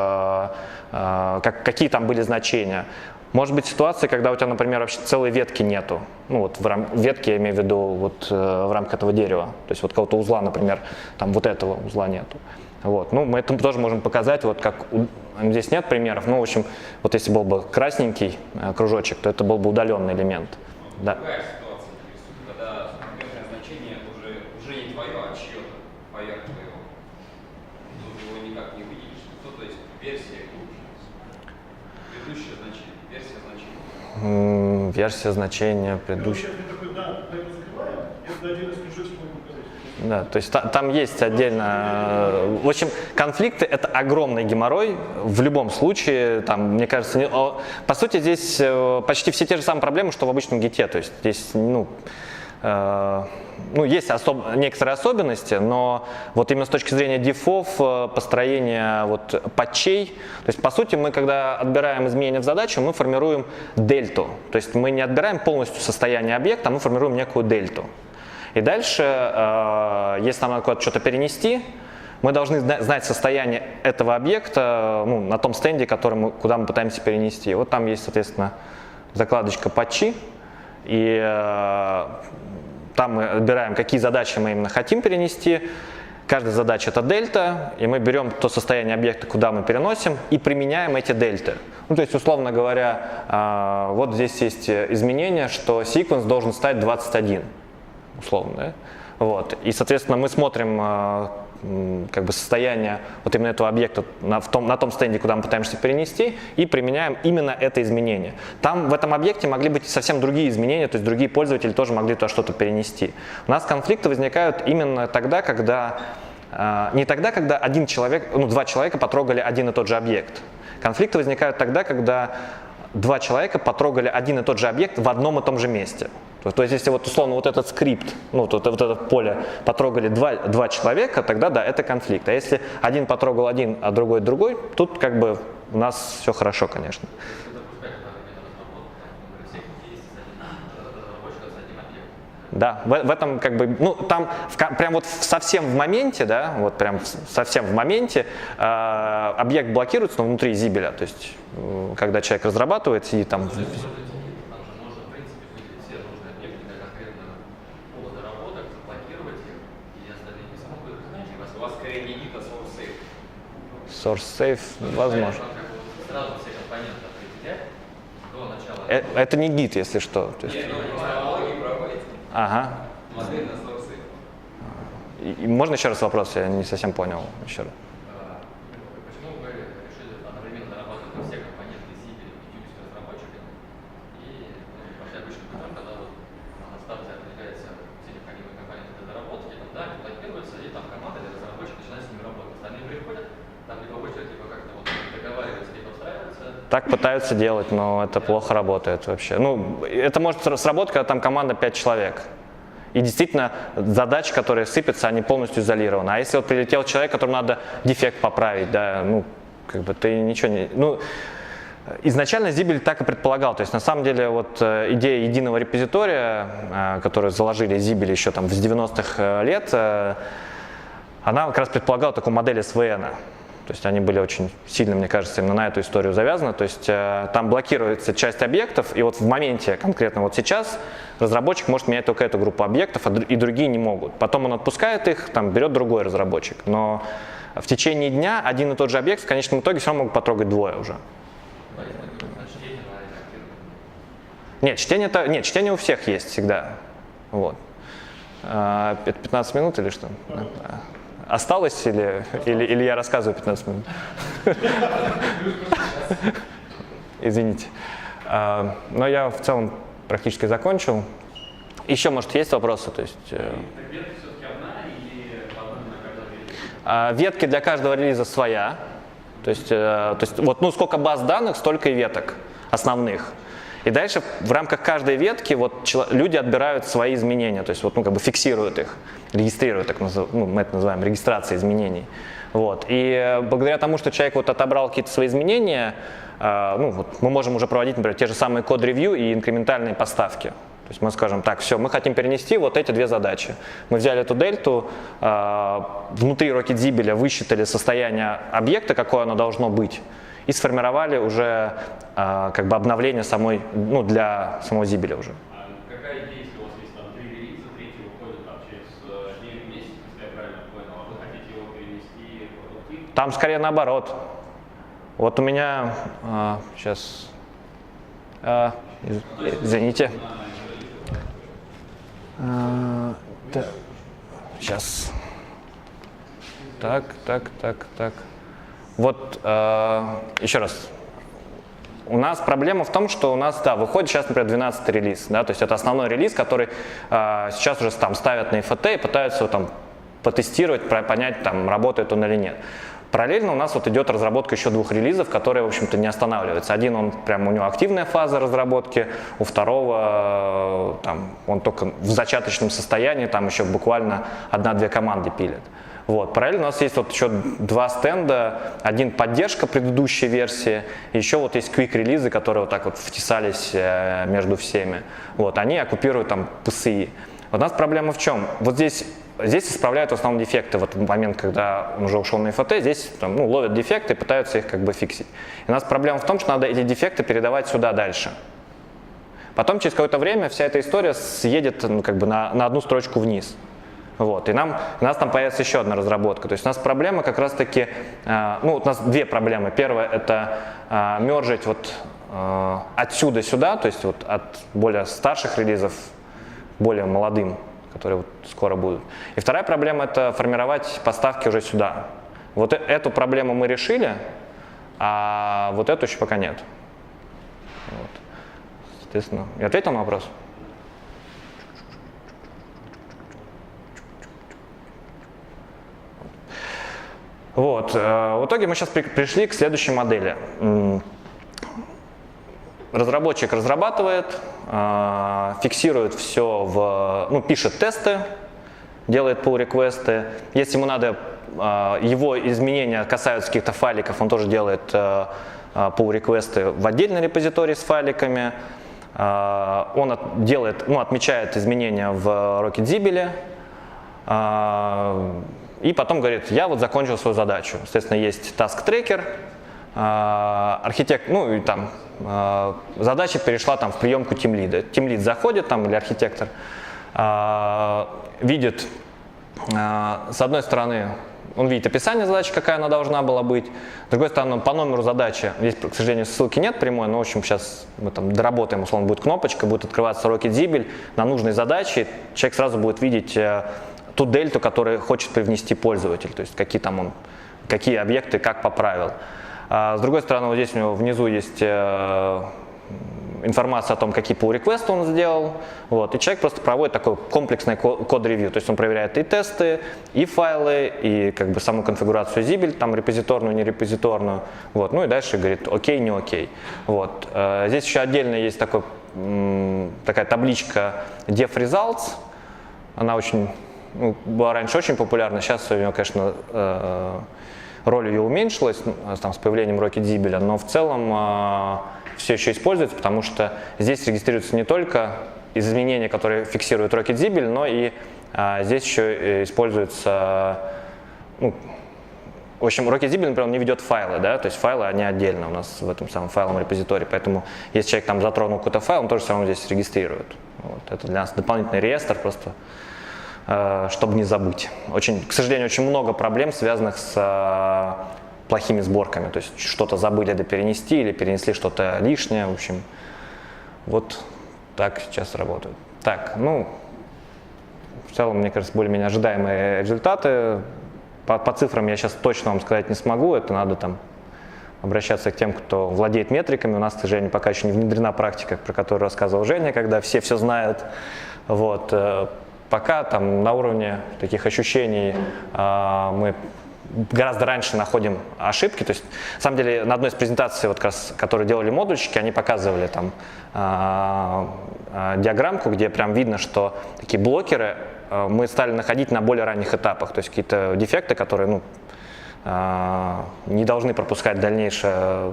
какие там были значения. Может быть ситуация, когда у тебя, например, вообще целой ветки нету. Ветки я имею в виду в рамках этого дерева. То есть вот какого-то узла, например, там вот этого узла нету. Вот. Мы это тоже можем показать, вот как здесь нет примеров, в общем, вот если был бы красненький кружочек, то это был бы удаленный элемент. Да. Другая ситуация, когда конкретное значение уже не твое, а чье-то, поверх твоего. Тут его никак не выделишь. То есть версия улучшилась. Предыдущее значение, версия значения. Версия значения предыдущего. Да, то есть там есть отдельно, в общем, конфликты это огромный геморрой в любом случае, там, мне кажется, по сути здесь почти все те же самые проблемы, что в обычном гите, то есть здесь, есть некоторые особенности, но вот именно с точки зрения диффов, построения патчей, то есть по сути мы, когда отбираем изменения в задачу, мы формируем дельту, то есть мы не отбираем полностью состояние объекта, а мы формируем некую дельту. И дальше, если нам надо куда-то что-то перенести, мы должны знать состояние этого объекта на том стенде, куда мы пытаемся перенести. Вот там есть, соответственно, закладочка патчи, и там мы отбираем, какие задачи мы именно хотим перенести. Каждая задача это дельта, и мы берем то состояние объекта, куда мы переносим, и применяем эти дельты. То есть, условно говоря, вот здесь есть изменение, что sequence должен стать 21. Условно, да? Вот. И, соответственно, мы смотрим состояние вот именно этого объекта на том стенде, куда мы пытаемся перенести, и применяем именно это изменение. Там в этом объекте могли быть совсем другие изменения, то есть другие пользователи тоже могли туда что-то перенести. У нас конфликты возникают именно тогда, когда не тогда, когда два человека потрогали один и тот же объект. Конфликты возникают тогда, когда два человека потрогали один и тот же объект в одном и том же месте. То есть если вот условно вот этот скрипт, ну вот это поле потрогали два человека, тогда да, это конфликт. А если один потрогал один, а другой другой, тут как бы у нас все хорошо, конечно. Да, в этом как бы, ну там прям вот совсем в моменте, да, вот прям совсем в моменте объект блокируется, но внутри зибеля, то есть когда человек разрабатывает и там... У вас скорее не гид, а source safe. Source safe, возможно. Сразу все компоненты определять до начала. Это не гид, если что. То есть... Нет, ну технологии проводите. Ага. Модель на source safe. И можно еще раз вопрос? Я не совсем понял. Еще раз. Почему вы решили одновременно зарабатывать на все компоненты Zibel и Cubes разработчиками? И пошли обычный путем, когда вот на старте определяется все необходимые компоненты для доработки, да, они блокируются, и там команда или разработчик начинает с ними работать. Остальные приходят, там либо очередь, либо как-то вот договариваются, либо встраиваются. Так пытаются делать, но это плохо работает вообще. Ну, это может сработать, когда там команда 5 человек. И действительно, задачи, которые сыпятся, они полностью изолированы. А если вот прилетел человек, которому надо дефект поправить, да, ну, как бы ты ничего не... Ну, изначально Zibel так и предполагал. То есть, на самом деле, вот идея единого репозитория, которую заложили Zibel еще там с 90-х лет, она как раз предполагала такую модель SVN. То есть они были очень сильно, мне кажется, именно на эту историю завязаны. То есть там блокируется часть объектов, и вот в моменте, конкретно вот сейчас, разработчик может менять только эту группу объектов, и другие не могут. Потом он отпускает их, там берет другой разработчик. Но в течение дня один и тот же объект в конечном итоге все равно могут потрогать двое уже. Нет, чтение у всех есть всегда. Вот. 15 минут или что? Осталось или я рассказываю 15 минут? Извините. Но я в целом практически закончил. Еще, может, есть вопросы? То есть, Ветка все-таки одна или одна на каждом релизе? ветки для каждого релиза своя. То есть вот, ну, сколько баз данных, столько и веток основных. И дальше в рамках каждой ветки вот люди отбирают свои изменения, то есть вот, ну, как бы фиксируют их, регистрируют, так ну, мы это называем регистрацией изменений. Вот. И благодаря тому, что человек вот отобрал какие-то свои изменения, ну, вот мы можем уже проводить, например, те же самые код-ревью и инкрементальные поставки. То есть мы скажем, так, все, мы хотим перенести вот эти две задачи. Мы взяли эту дельту, внутри Rocket высчитали состояние объекта, какое оно должно быть, и сформировали уже как бы обновление самой, ну, для самого Zibel уже. А какая идея, если у вас есть там 3 релиза, третий выходит там через 9 месяцев, если я правильно понял, а вы хотите его перенести в продуктив? Там скорее наоборот. Вот у меня сейчас, извините. Сейчас. Так. Вот еще раз. У нас проблема в том, что у нас, да, выходит сейчас, например, 12-й релиз, да, то есть это основной релиз, который сейчас уже там ставят на FAT и пытаются его там потестировать, понять, там, работает он или нет. Параллельно у нас вот идет разработка еще 2 релизов, которые, в общем-то, не останавливаются. Один, он прям, у него активная фаза разработки, у второго там, он только в зачаточном состоянии, там еще буквально 1-2 команды пилят. Вот. Параллельно у нас есть вот еще 2 стенда, один поддержка предыдущей версии, и еще вот есть quick-релизы, которые вот так вот втесались между всеми. Вот. Они оккупируют там PCI. Вот у нас проблема в чем? Вот здесь исправляют в основном дефекты в этот момент, когда он уже ушел на FAT, здесь там, ну, ловят дефекты и пытаются их как бы фиксить. И у нас проблема в том, что надо эти дефекты передавать сюда дальше. Потом через какое-то время вся эта история съедет, ну, как бы на одну строчку вниз. Вот. И у нас там появится еще одна разработка. То есть у нас проблема как раз таки, ну, у нас 2 проблемы. Первая — это мержить вот отсюда сюда, то есть вот от более старших релизов более молодым, которые вот скоро будут. И вторая проблема — это формировать поставки уже сюда. Вот эту проблему мы решили, а вот эту еще пока нет. Вот. Соответственно, я ответил на вопрос? Вот. В итоге мы сейчас пришли к следующей модели. разработчик разрабатывает, фиксирует все, пишет тесты, делает pull-реквесты. Если ему надо, его изменения касаются каких-то файликов, он тоже делает pull-реквесты в отдельный репозиторий с файликами. Он отмечает изменения в RocketZibel, и потом говорит, я вот закончил свою задачу. Соответственно, есть task-tracker, задача перешла там в приемку тимлида. Тимлид заходит там, или архитектор, видит, с одной стороны, он видит описание задачи, какая она должна была быть. С другой стороны, по номеру задачи, здесь, к сожалению, ссылки нет прямой, но, в общем, сейчас мы там доработаем, условно, будет кнопочка, будет открываться RocketZibel на нужной задаче, человек сразу будет видеть ту дельту, которую хочет привнести пользователь, то есть какие объекты как поправил. С другой стороны, вот здесь у него внизу есть информация о том, какие pull-реквесты он сделал, и человек просто проводит такой комплексный код-ревью, то есть он проверяет и тесты, и файлы, и саму конфигурацию Zibel, там репозиторную, не репозиторную, и дальше говорит окей, не окей. Здесь еще отдельно есть такая табличка def results, она была раньше очень популярна, сейчас у нее, конечно, роль ее уменьшилась с появлением RocketZibel, но в целом все еще используется, потому что здесь регистрируются не только изменения, которые фиксирует RocketZibel, но и здесь еще используется, в общем, RocketZibel, например, он не ведет файлы, да, то есть файлы, они отдельно у нас в этом самом файловом репозитории, поэтому если человек там затронул какой-то файл, он тоже все равно здесь регистрирует. Это для нас дополнительный реестр, просто чтобы не забыть. К сожалению, очень много проблем, связанных с плохими сборками, то есть что-то забыли перенести или перенесли что-то лишнее, в общем, вот так сейчас работают. Так, в целом, мне кажется, более-менее ожидаемые результаты. По цифрам я сейчас точно вам сказать не смогу, это надо обращаться к тем, кто владеет метриками. У нас, к сожалению, пока еще не внедрена практика, про которую рассказывал Женя, когда все знают. Пока на уровне таких ощущений мы гораздо раньше находим ошибки. То есть, на самом деле, на одной из презентаций, которые делали модульщики, они показывали диаграммку, где прям видно, что такие блокеры мы стали находить на более ранних этапах. То есть какие-то дефекты, которые не должны пропускать дальнейшее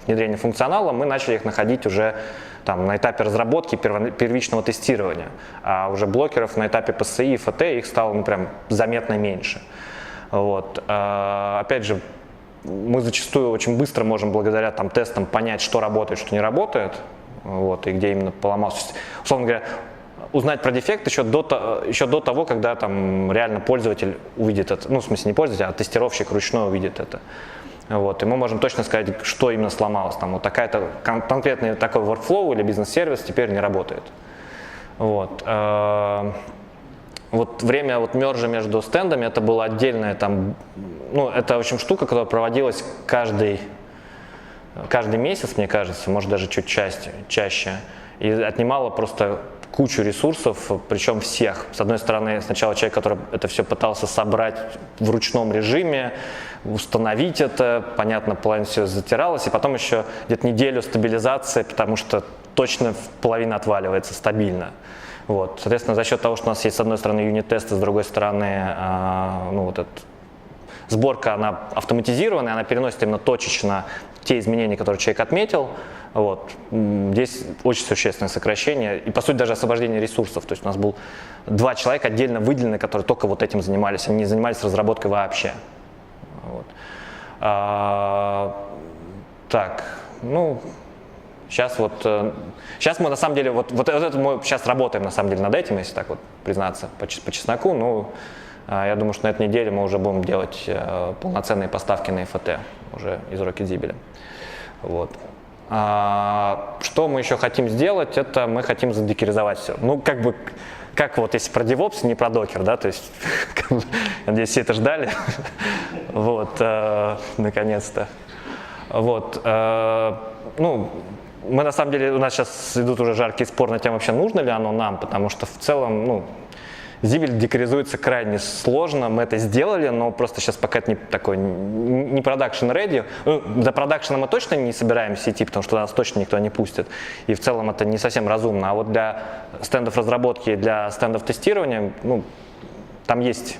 внедрение функционала, мы начали их находить уже на этапе разработки первичного тестирования, а уже блокеров на этапе PCI и FT их стало прям заметно меньше. Опять же, мы зачастую очень быстро можем благодаря тестам понять, что работает, что не работает, и где именно поломался. Условно говоря, узнать про дефект еще до того, когда реально пользователь увидит это, в смысле не пользователь, а тестировщик ручной увидит это. И мы можем точно сказать, что именно сломалось. Такая-то конкретный такой workflow или бизнес-сервис теперь не работает. Время мержа между стендами, это была отдельная это, в общем, штука, которая проводилась каждый месяц, мне кажется, может даже чуть чаще, и отнимала просто кучу ресурсов, причем всех. С одной стороны, сначала человек, который это все пытался собрать в ручном режиме, установить это, понятно, половина все затиралось, и потом еще где-то неделю стабилизации, потому что точно половина отваливается стабильно. Соответственно, за счет того, что у нас есть с одной стороны юнит-тесты, с другой стороны сборка, она автоматизированная, она переносит именно точечно те изменения, которые человек отметил. Здесь очень существенное сокращение и, по сути, даже освобождение ресурсов. То есть у нас было 2 человека отдельно выделены, которые только этим занимались, они не занимались разработкой вообще. Сейчас мы на самом деле, это мы сейчас работаем на самом деле над этим, если так признаться по чесноку, я думаю, что на этой неделе мы уже будем делать полноценные поставки на FT уже из RocketZibel. Что мы еще хотим сделать, это мы хотим задокеризовать все. Как если про DevOps, не про докер, да, то есть, надеюсь, все это ждали, наконец-то. Мы на самом деле, у нас сейчас идут уже жаркие споры на тему, вообще нужно ли оно нам, потому что в целом, Zibel декоризуется крайне сложно, мы это сделали, но просто сейчас пока это не production ready. Ну, до продакшена мы точно не собираемся идти, потому что нас точно никто не пустит. И в целом это не совсем разумно. А вот для стендов разработки, для стендов тестирования, ну, там есть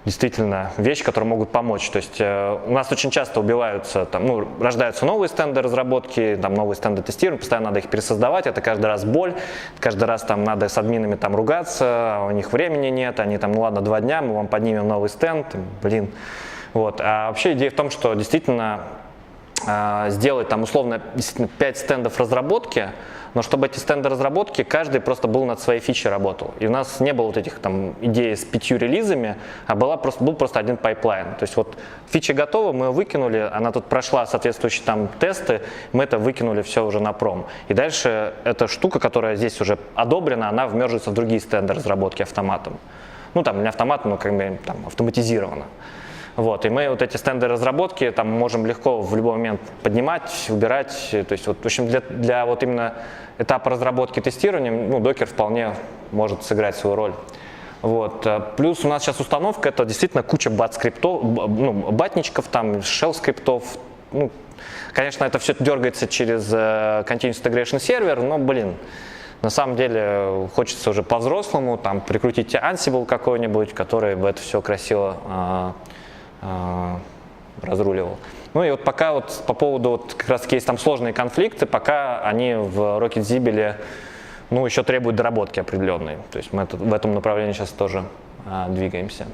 действительно вещи, которые могут помочь. То есть у нас очень часто убиваются, там, ну, рождаются новые стенды разработки, там, новые стенды тестирования, постоянно надо их пересоздавать, это каждый раз боль, каждый раз там надо с админами там ругаться, а у них времени нет, они там, ну ладно, 2 дня, мы вам поднимем новый стенд, блин. Вот. А вообще идея в том, что действительно сделать там условно 5 стендов разработки, но чтобы эти стенды разработки, каждый просто был над своей фичей работал. И у нас не было вот этих там идей с 5 релизами, а был просто один пайплайн. То есть вот фича готова, мы ее выкинули, она тут прошла соответствующие там тесты, мы это выкинули все уже на пром. И дальше эта штука, которая здесь уже одобрена, она вмержится в другие стенды разработки автоматом. Ну там не автоматом, но как бы там автоматизировано. Вот, и мы вот эти стенды разработки там можем легко в любой момент поднимать, убирать. То есть, вот, в общем, для вот именно этапа разработки и тестирования, ну, докер вполне может сыграть свою роль. Вот. Плюс у нас сейчас установка, это действительно куча бат-скриптов, ну, батничков, там, shell-скриптов. Ну, конечно, это все дергается через Continuous Integration сервер, но, блин, на самом деле хочется уже по-взрослому там прикрутить Ansible какой-нибудь, который бы это все красиво разруливал. Ну и вот пока вот по поводу вот как раз таки есть там сложные конфликты, пока они в RocketZibel, ну, еще требуют доработки определенной. То есть мы в этом направлении сейчас тоже двигаемся.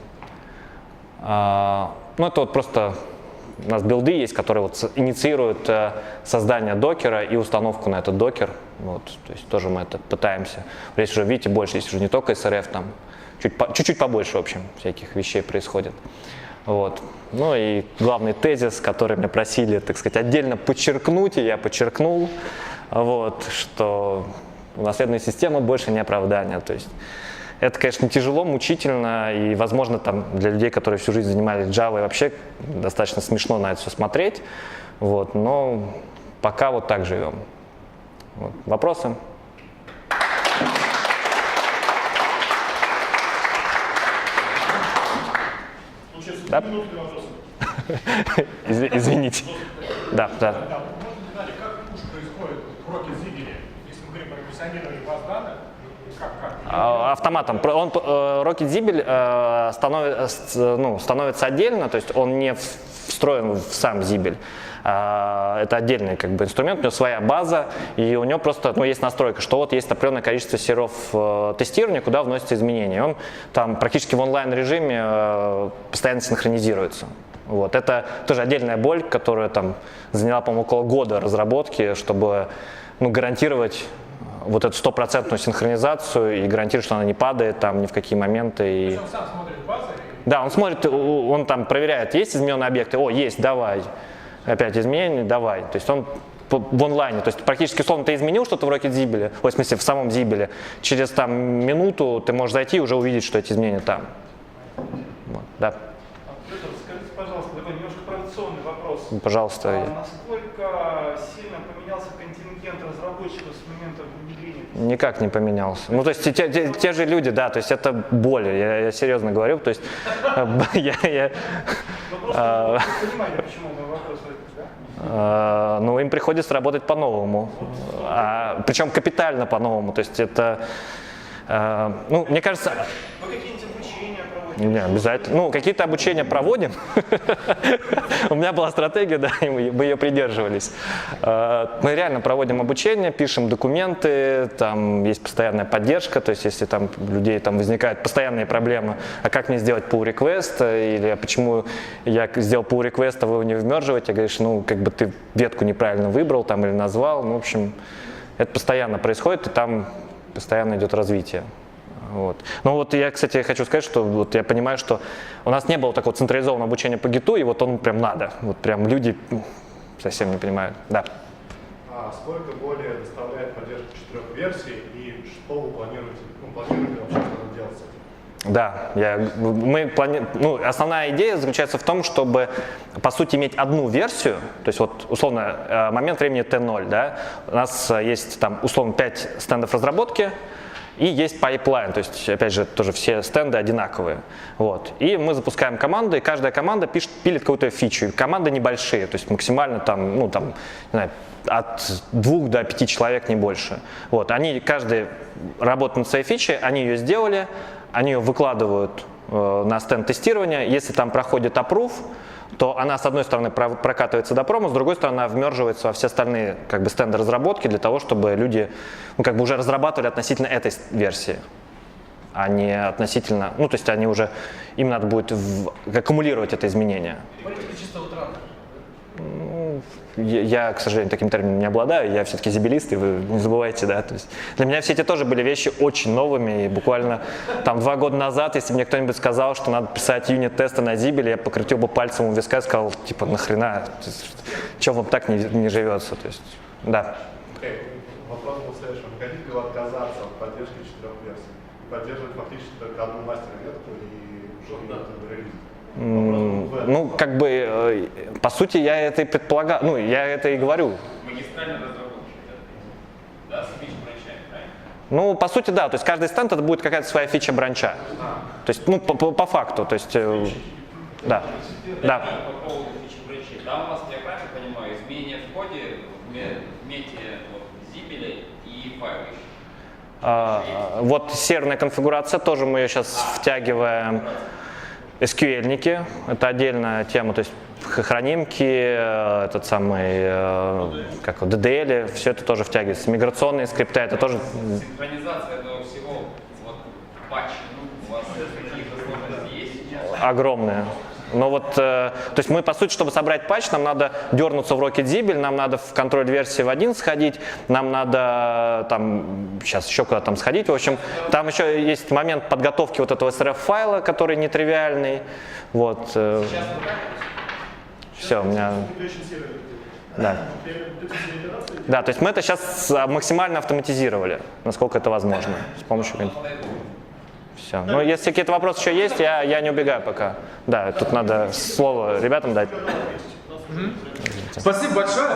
Ну это вот просто у нас билды есть, которые вот инициируют создание докера и установку на этот докер. Вот, то есть тоже мы это пытаемся. Здесь уже, видите, больше, здесь уже не только SRF, там чуть-чуть побольше, в общем, всяких вещей происходит. Вот. Ну и главный тезис, который меня просили, так сказать, отдельно подчеркнуть, и я подчеркнул, вот, что наследная система больше не оправдание. То есть это, конечно, тяжело, мучительно, и, возможно, там, для людей, которые всю жизнь занимались Java, вообще достаточно смешно на это все смотреть, вот, но пока вот так живем. Вот. Вопросы? Да? Извините. Да, да. Можно узнать, как пуш происходит в RocketZibel, если мы говорим про комиссионирование баз данных, как? Автоматом. RocketZibel становится отдельно, то есть он не встроен в сам Zibel. Это отдельный как бы инструмент, у него своя база, и у него просто есть настройка, что вот есть определенное количество серверов тестирования, куда вносятся изменения. Он там практически в онлайн-режиме постоянно синхронизируется. Вот. Это тоже отдельная боль, которая там заняла, по-моему, около года разработки, чтобы гарантировать вот эту 100% синхронизацию и гарантировать, что она не падает там ни в какие моменты. То есть он сам смотрит базы? Да, он смотрит, он там проверяет, есть измененные объекты, о, есть, давай. Опять изменения, давай. То есть он в онлайне, то есть практически условно ты изменил что-то в RocketZibel, в смысле в самом Zibel, через там минуту ты можешь зайти и уже увидеть, что эти изменения там. Вот, да. Петр, скажите, пожалуйста, такой немножко провокационный вопрос. Пожалуйста. Насколько сильно поменялся контингент разработчиков с момента внедрения? Никак не поменялся. Ну, то есть те же люди, да, то есть это боль, я серьезно говорю, то есть я просто понимаете, почему мой вопрос возник, да? Ну, им приходится работать по-новому, причем капитально по-новому, то есть это, ну, мне кажется... Вы какие-нибудь обучения проводите? Не, обязательно. Ну, какие-то обучения проводим. У меня была стратегия, да, и мы ее придерживались. Мы реально проводим обучение, пишем документы, там есть постоянная поддержка, то есть если там у людей там возникают постоянные проблемы, а как мне сделать pull request, или почему я сделал pull request, а вы его не вмерживаете, говоришь, ну, как бы ты ветку неправильно выбрал там или назвал, ну, в общем, это постоянно происходит, и там постоянно идет развитие. Вот. Ну вот я, кстати, хочу сказать, что вот я понимаю, что у нас не было такого централизованного обучения по гиту, и вот он прям надо. Вот прям люди совсем не понимают. Да. А сколько более доставляет поддержка 4 версий, и что вы планируете вообще что-то делать с этим? Да, основная идея заключается в том, чтобы, по сути, иметь одну версию, то есть вот, условно, момент времени T0, да, у нас есть там, условно, 5 стендов разработки, и есть пайплайн, то есть, опять же, тоже все стенды одинаковые. Вот. И мы запускаем команду, и каждая команда пилит какую-то фичу. Команды небольшие, то есть максимально там, ну, там, не знаю, от 2 до 5 человек, не больше. Вот. Они, каждый работает над своей фичей, они ее сделали, они ее выкладывают на стенд тестирования. Если там проходит approve, то она с одной стороны прокатывается до промо, с другой стороны она вмерживается во все остальные как бы стенды разработки для того, чтобы люди как бы уже разрабатывали относительно этой версии, а не относительно, ну то есть они уже, им надо будет аккумулировать это изменение. Чисто вот рано. Я, к сожалению, таким термином не обладаю, я все-таки зибелист, и вы не забывайте, да, то есть для меня все эти тоже были вещи очень новыми, и буквально там 2 года назад, если мне кто-нибудь сказал, что надо писать юнит-тесты на зибеле, я покрутил бы пальцем у виска и сказал, типа, нахрена, что вам так не живется, то есть, да. Вопрос был следующий, вы хотите ли вы отказаться от поддержки 4 версий? Поддерживать фактически только одну мастер-ветку и релиз? Ну, как бы, по сути, я это и предполагаю, ну, я это и говорю. Магистральный разработчик, да, с фич-бранчами, правильно? Ну, по сути, да, то есть каждый стенд это будет какая-то своя фича бранча. То есть, ну, по факту, то есть, да. Да. По поводу фичи-бранчей, там у вас, я правильно понимаю, изменения в коде в мете зибеля и файла еще? Вот серверная конфигурация, тоже мы ее сейчас втягиваем. SQL-ники, это отдельная тема, то есть хранимки, этот самый, как DDL, все это тоже втягивается. Миграционные скрипты, это тоже... Синхронизация этого всего, вот патчи, у вас какие-то сложности есть сейчас? Огромные. Но вот, то есть мы, по сути, чтобы собрать патч, нам надо дернуться в Rocket-Zibel, нам надо в контроль версии в 1 сходить, нам надо там, сейчас еще куда-то там сходить, в общем, там еще есть момент подготовки вот этого SRF-файла, который нетривиальный, вот. Все, у меня... Да. Да, то есть мы это сейчас максимально автоматизировали, насколько это возможно, с помощью... Все. Ну, если какие-то вопросы еще есть, я не убегаю пока. Да, тут надо слово ребятам дать. Спасибо большое.